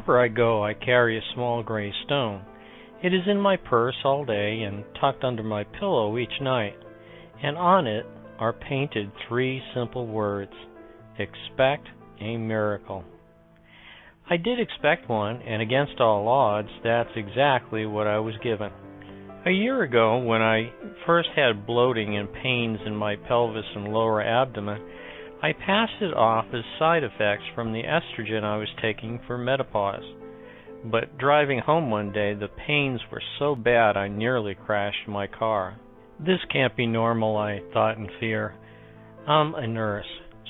Wherever I go, I carry a small gray stone. It is in my purse all day and tucked under my pillow each night, and on it are painted three simple words: expect a miracle. I did expect one, and against all odds, that's exactly what I was given. A year ago, when I first had bloating and pains in my pelvis and lower abdomen, I passed it off as side effects from the estrogen I was taking for menopause. But driving home one day, the pains were so bad I nearly crashed my car. This can't be normal, I thought in fear. I'm a nurse,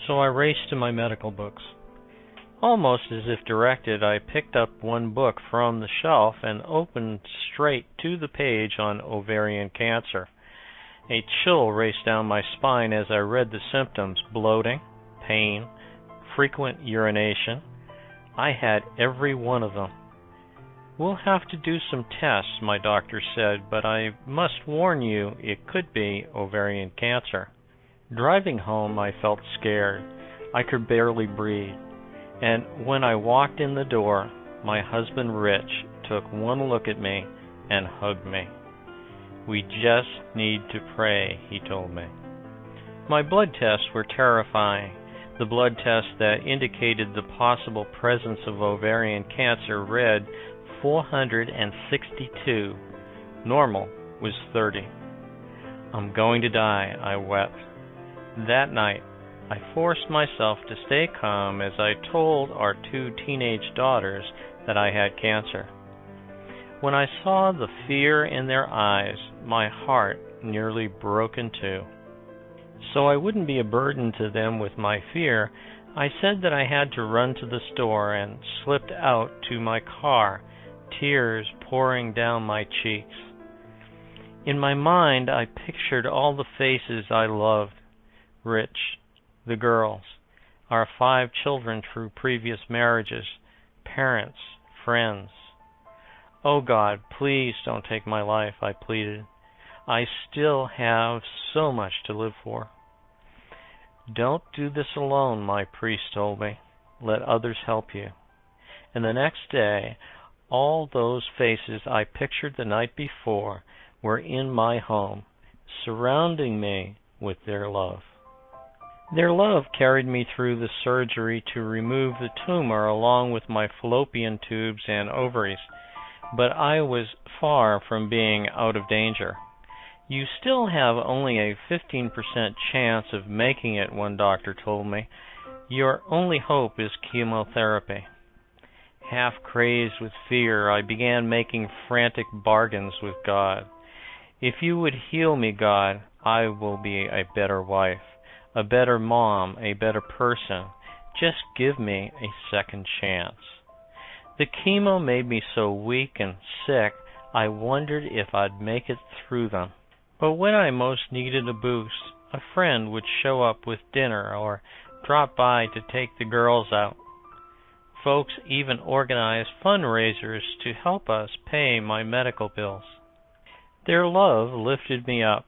so I raced to my medical books. Almost as if directed, I picked up one book from the shelf and opened straight to the page on ovarian cancer. A chill raced down my spine as I read the symptoms: bloating, pain, frequent urination. I had every one of them. We'll have to do some tests, my doctor said, but I must warn you it could be ovarian cancer. Driving home, I felt scared. I could barely breathe. And when I walked in the door, my husband Rich took one look at me and hugged me. "We just need to pray," he told me. My blood tests were terrifying. The blood test that indicated the possible presence of ovarian cancer read 462. Normal was 30. "I'm going to die," I wept. That night, I forced myself to stay calm as I told our two teenage daughters that I had cancer. When I saw the fear in their eyes, my heart nearly broke in two. So I wouldn't be a burden to them with my fear, I said that I had to run to the store and slipped out to my car, tears pouring down my cheeks. In my mind, I pictured all the faces I loved: Rich, the girls, our 5 children through previous marriages, parents, friends. "Oh God, please don't take my life," I pleaded. "I still have so much to live for." "Don't do this alone," my priest told me. "Let others help you." And the next day, all those faces I pictured the night before were in my home, surrounding me with their love. Their love carried me through the surgery to remove the tumor along with my fallopian tubes and ovaries, but I was far from being out of danger. "You still have only a 15% chance of making it," one doctor told me. "Your only hope is chemotherapy." Half crazed with fear, I began making frantic bargains with God. "If you would heal me, God, I will be a better wife, a better mom, a better person. Just give me a second chance." The chemo made me so weak and sick, I wondered if I'd make it through them. But when I most needed a boost, a friend would show up with dinner or drop by to take the girls out. Folks even organized fundraisers to help us pay my medical bills. Their love lifted me up.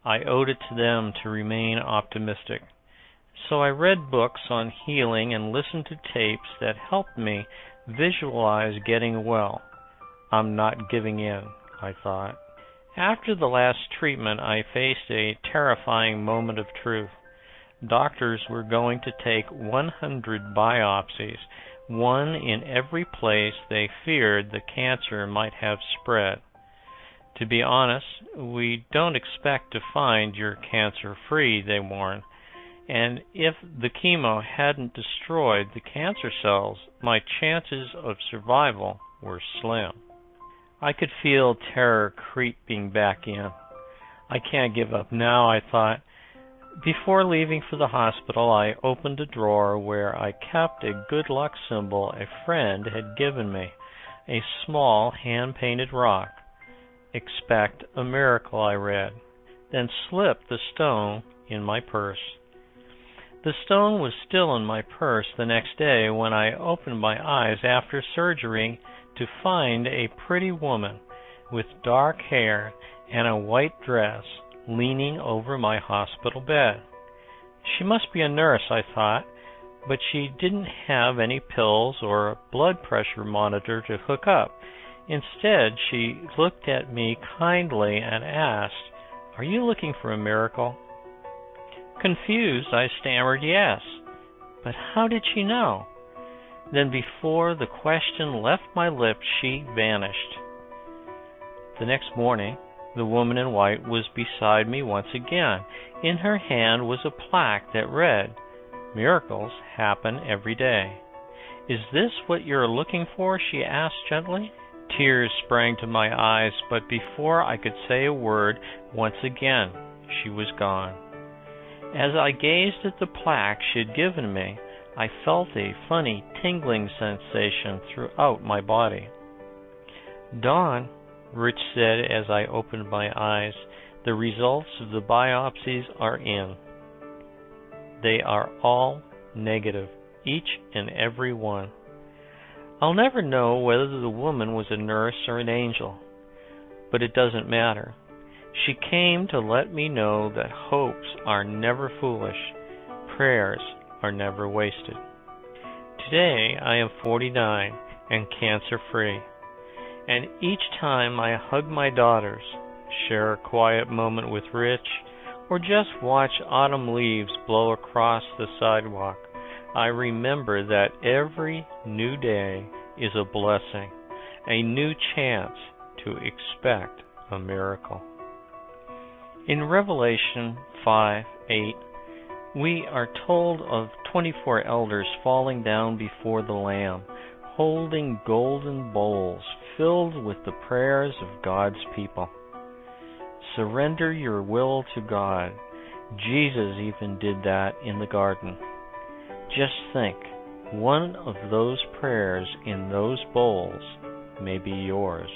I owed it to them to remain optimistic. So I read books on healing and listened to tapes that helped me visualize getting well. I'm not giving in, I thought. After the last treatment, I faced a terrifying moment of truth. Doctors were going to take 100 biopsies, one in every place they feared the cancer might have spread. To be honest, we don't expect to find you're cancer-free, they warned. And if the chemo hadn't destroyed the cancer cells, my chances of survival were slim. I could feel terror creeping back in. I can't give up now, I thought. Before leaving for the hospital, I opened a drawer where I kept a good luck symbol a friend had given me, a small hand-painted rock. "Expect a miracle," I read, then slipped the stone in my purse. The stone was still in my purse the next day when I opened my eyes after surgery to find a pretty woman with dark hair and a white dress leaning over my hospital bed. She must be a nurse, I thought, but she didn't have any pills or a blood pressure monitor to hook up. Instead, she looked at me kindly and asked, "Are you looking for a miracle?" Confused, I stammered yes. But how did she know? Then before the question left my lips, she vanished. The next morning, the woman in white was beside me once again. In her hand was a plaque that read, "Miracles happen every day." "Is this what you're looking for?" she asked gently. Tears sprang to my eyes, but before I could say a word, once again she was gone. As I gazed at the plaque she had given me, I felt a funny tingling sensation throughout my body. "Dawn," Rich said as I opened my eyes, "the results of the biopsies are in. They are all negative, each and every one." I'll never know whether the woman was a nurse or an angel, but it doesn't matter. She came to let me know that hopes are never foolish, prayers are never wasted. Today I am 49 and cancer-free, and each time I hug my daughters, share a quiet moment with Rich, or just watch autumn leaves blow across the sidewalk, I remember that every new day is a blessing, a new chance to expect a miracle. In Revelation 5:8, we are told of 24 elders falling down before the Lamb, holding golden bowls filled with the prayers of God's people. Surrender your will to God. Jesus even did that in the garden. Just think, one of those prayers in those bowls may be yours.